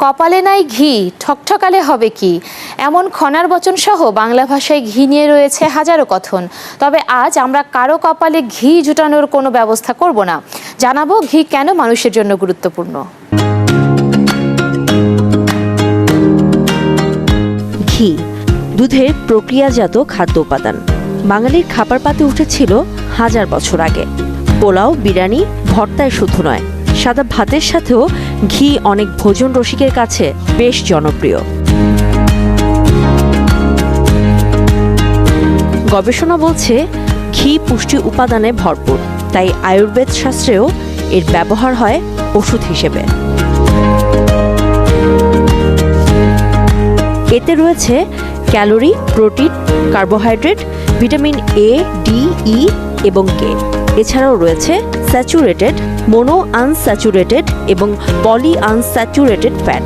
কপালে নাই ঘি ঠকঠকালে হবে কি, এমন খনার বচন সহ বাংলা ভাষায় ঘি নিয়ে রয়েছে হাজারো কথন। তবে আজ আমরা কারো কপালে ঘি জুটানোর কোনো ব্যবস্থা করব না। জানাবো ঘি কেন মানুষের জন্য গুরুত্বপূর্ণ। ঘি দুধের প্রক্রিয়াজাত খাদ্য উপাদান। বাঙালির খাবার পাতে উঠেছিল হাজার বছর আগে। পোলাও, বিরিয়ানি, ভর্তায় শুধু নয়, সাদা ভাতের সাথেও ঘি অনেক ভোজন রসিকের কাছে বেশ জনপ্রিয়। গবেষণা বলছে ঘি পুষ্টি উপাদানে ভরপুর, তাই আয়ুর্বেদ শাস্ত্রেও এর ব্যবহার হয় ওষুধ হিসেবে। এতে রয়েছে calorie, protein, carbohydrate, vitamin A, D, E এবং কে। এছাড়াও রয়েছে স্যাচুরেটেড, মোনো আনস্যাচুরেটেড এবং পলি আনস্যাচুরেটেড ফ্যাট।